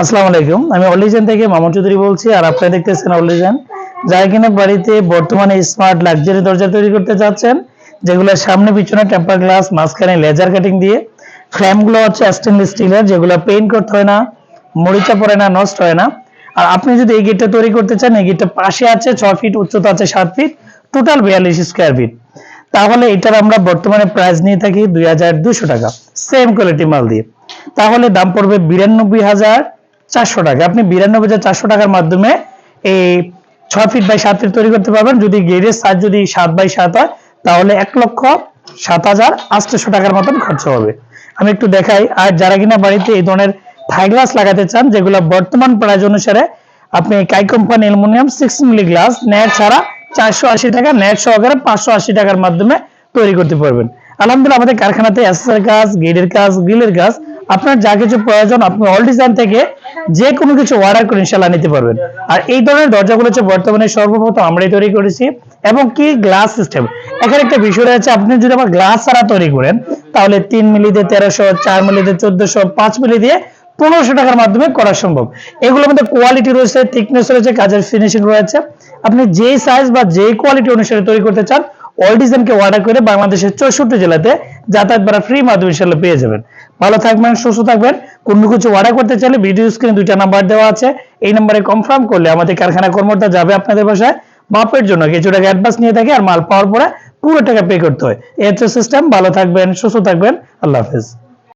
আসসালামু আলাইকুম, আমি অলিজেন থেকে মামুন চৌধুরী বলছি। আর আপনারা দেখতেছেন অলিজেন। যারা কিনা বাড়িতে বর্তমানে স্মার্ট লাক্সারি দরজা তৈরি করতে যাচ্ছেন, যেগুলো সামনে পিছনে টেম্পার গ্লাস, মাঝখানে লেজার কাটিং দিয়ে, ফ্রেমগুলো হচ্ছে স্টেনলেস স্টিলের, যেগুলো পেইন্ট করতে হয় না, মরিচা পড়ে না, নষ্ট হয় না। আর আপনি যদি এই গেটটা তৈরি করতে চান, এই গেটটা পাশে আছে 6 ফিট, উচ্চতা আছে 7 ফিট, টোটাল 42 স্কোয়ার ফিট। তাহলে এটার আমরা বর্তমানে প্রাইস নিয়ে থাকি 2200 টাকা, সেম কোয়ালিটি মাল দিয়ে। তাহলে দাম পড়বে 92,400 টাকা। আপনি 92,400 টাকার মাধ্যমে এই 6 ফিট বাই 7 ফিট তৈরি করতে পারবেন। যদি গেটের সাইজ যদি 7 বাই 7 হয়, তাহলে 1,07,800 টাকার মতন খরচ হবে। আমি একটু দেখাই। আর যারা কিনা বাড়িতে এই ধরনের থাই গ্লাস লাগাতে চান, যেগুলো বর্তমান প্রাইস অনুসারে আপনি কাই কোম্পানি অ্যালুমিনিয়াম 6 মিলি গ্লাস নেট ছাড়া 480 টাকা, নেট সহকারে 580 টাকার মাধ্যমে তৈরি করতে পারবেন। আলহামদুলিল্লাহ, আমাদের কারখানাতে এসএসআর কাজ, গেটের কাজ, গ্রিলের কাজ, আপনার যা কিছু প্রয়োজন আপনি অল ডিজাইন থেকে যে কোনো কিছু অর্ডার করে ইনশাআল্লাহ নিতে পারবেন। আর এই ধরনের দরজাগুলো হচ্ছে বর্তমানে সর্বপ্রথম আমরাই তৈরি করেছি। এবং কি গ্লাস সিস্টেম, এখানে একটা বিষয় রয়েছে, আপনি যদি আবার গ্লাস ছাড়া তৈরি করেন, তাহলে 3 মিলি দিয়ে 1300, 4 মিলি দিয়ে 1400, 5 মিলি দিয়ে 1500 টাকার মাধ্যমে করা সম্ভব। এগুলোর মধ্যে কোয়ালিটি রয়েছে, থিকনেস রয়েছে, কাজের ফিনিশিং রয়েছে। আপনি যে সাইজ বা যে কোয়ালিটি অনুসারে তৈরি করতে চান, অল ডিজাইনকে অর্ডার করে বাংলাদেশের 64 জেলাতে যাতায়াত ভাড়া ফ্রি মাধ্যমে ইনশাআল্লাহ পেয়ে যাবেন। ভালো থাকবেন, সুস্থ থাকবেন। কোনো কিছু অর্ডার করতে চাইলে ভিডিও স্ক্রিনে 2টা নাম্বার দেওয়া আছে, এই নম্বরে কনফার্ম করলে আমাদের কারখানা কর্মকর্তা যাবে আপনাদের বাসায়। মাপের জন্য কিছু টাকা অ্যাডভান্স নিয়ে থাকে, আর মাল পাওয়ার পরে পুরো টাকা পে করতে হয়। এই হচ্ছে সিস্টেম। ভালো থাকবেন, সুস্থ থাকবেন। আল্লাহ হাফেজ।